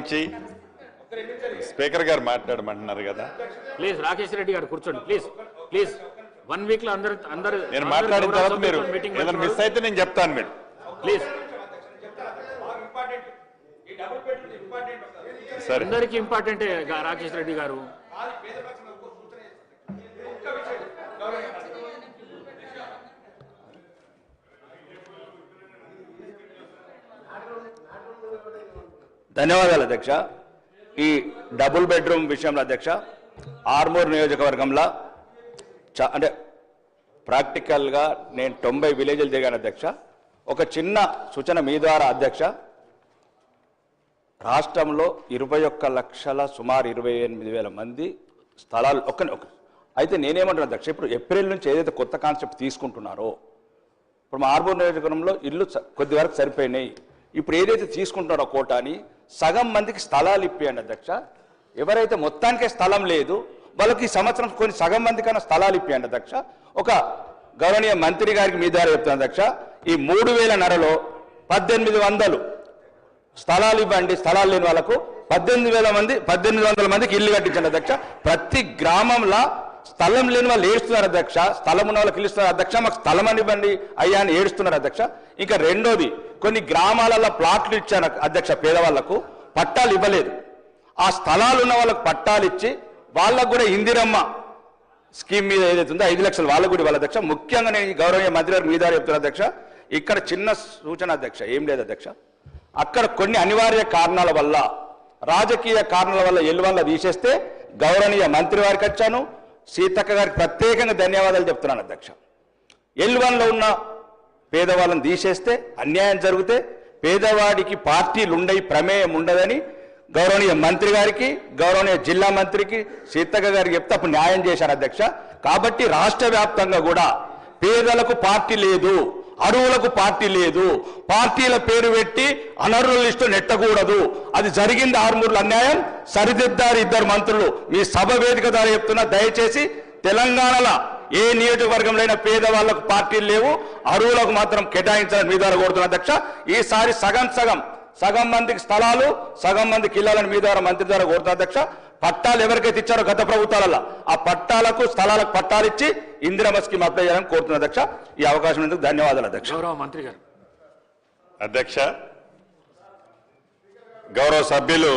నుంచి స్పీకర్ గారు మాట్లాడమంటున్నారు కదా. ప్లీజ్ రాకేష్ రెడ్డి గారు కూర్చోండి ప్లీజ్ ప్లీజ్. 1 వీక్ లో అందరు నేను మాట్లాడిన తర్వాత మీరు ఏదైనా మిస్ అయితే నేను చెప్తాను. మీరు ప్లీజ్. సరే, అందరికీ ఇంపార్టెంటే రాకేష్ రెడ్డి గారు. ధన్యవాదాలు అధ్యక్ష. ఈ డబుల్ బెడ్రూమ్ విషయంలో అధ్యక్ష ఆర్మూర్ నియోజకవర్గంలో అంటే ప్రాక్టికల్గా నేను 90 విలేజ్లు తిరిగాను అధ్యక్ష. ఒక చిన్న సూచన మీ ద్వారా అధ్యక్ష, రాష్ట్రంలో 21 లక్షల సుమారు 28,000 మంది స్థలాలు అయితే నేనేమంటున్నా అధ్యక్ష, ఇప్పుడు ఏప్రిల్ నుంచి ఏదైతే కొత్త కాన్సెప్ట్ తీసుకుంటున్నారో, ఇప్పుడు మా ఆర్మూర్ నియోజకవర్గంలో ఇల్లు కొద్ది వరకు సరిపోయినాయి. ఇప్పుడు ఏదైతే తీసుకుంటున్నారో కోటాని సగం మందికి స్థలాలు ఇప్పియండి అధ్యక్ష. ఎవరైతే మొత్తానికే స్థలం లేదు వాళ్ళకి ఈ సంవత్సరం కొన్ని సగం మందికైనా స్థలాలు ఇప్పియండి అధ్యక్ష. ఒక గౌరవనీయ మంత్రి గారికి మీ ద్వారా చెప్తాను అధ్యక్ష, ఈ 3,000 1800 స్థలాలు ఇవ్వండి. స్థలాలు లేని వాళ్ళకు 1800 మందికి ఇల్లు కట్టించండి అధ్యక్ష. ప్రతి గ్రామంలో స్థలం లేని వాళ్ళు ఏడుస్తున్నారు అధ్యక్ష, స్థలం ఉన్న వాళ్ళకి ఇల్లుస్తున్నారు అధ్యక్ష, మాకు స్థలం అని ఇవ్వండి అయ్యా అని ఏడుస్తున్నారు అధ్యక్ష. ఇంకా రెండోది, కొన్ని గ్రామాలలో ప్లాట్లు ఇచ్చాను అధ్యక్ష, పేదవాళ్లకు పట్టాలు ఇవ్వలేదు. ఆ స్థలాలు ఉన్న వాళ్ళకు పట్టాలు ఇచ్చి వాళ్ళకు కూడా ఇందిరమ్మ స్కీమ్ మీద ఏదైతే ఉందో 5 లక్షలు వాళ్ళకు కూడా ఇవ్వాలి అధ్యక్ష. ముఖ్యంగా నేను గౌరవనీయ మంత్రి గారు మీ ద్వారా చెప్తున్నా అధ్యక్ష, ఇక్కడ చిన్న సూచన అధ్యక్ష, ఏం లేదు అధ్యక్ష, అక్కడ కొన్ని అనివార్య కారణాల వల్ల రాజకీయ కారణాల వల్ల ఎల్లువల్ల తీసేస్తే గౌరవనీయ మంత్రి వారికి వచ్చాను, సీతక్క గారికి ప్రత్యేకంగా ధన్యవాదాలు చెప్తున్నాను అధ్యక్ష. ఎల్లువన్లో ఉన్న పేదవాళ్ళని తీసేస్తే అన్యాయం జరిగితే పేదవాడికి పార్టీలు ఉండయి, ప్రమేయం ఉండదని గౌరవనీయ మంత్రి గారికి, గౌరవనీయ జిల్లా మంత్రికి, సీతక్క గారికి చెప్తే అప్పుడు న్యాయం చేశారు అధ్యక్ష. కాబట్టి రాష్ట్ర వ్యాప్తంగా కూడా పేదలకు పార్టీ లేదు, అరువులకు పార్టీ లేదు, పార్టీల పేరు పెట్టి అనర్హుల లిస్టు నెట్టకూడదు. అది జరిగింది ఆర్మూర్లో అన్యాయం, సరిదిద్దారు 2 మంత్రులు. మీ సభ వేదిక ద్వారా చెప్తున్నా, దయచేసి తెలంగాణలో ఏ నియోజకవర్గంలో అయినా పేదవాళ్లకు పార్టీలు లేవు, అరువులకు మాత్రం కేటాయించాలని మీ ద్వారా కోరుతున్నా అధ్యక్ష. ఈసారి సగం మందికి స్థలాలు, సగం మందికి ఇళ్లని మీ ద్వారా మంత్రి ద్వారా కోరుతున్నా అధ్యక్ష. పట్టాలు ఎవరికైతే ఇచ్చారో గత ప్రభుత్వాలలో ఆ పట్టాలకు స్థలాలకు పట్టాలు ఇచ్చి ఇందిరమ్మ స్కీమ్ అప్లై చేయాలని కోరుతున్నా అధ్యక్ష. ఈ అవకాశం ఎందుకు ధన్యవాదాలు అధ్యక్ష. గౌరవ మంత్రి గారు. అధ్యక్ష, గౌరవ సభ్యులు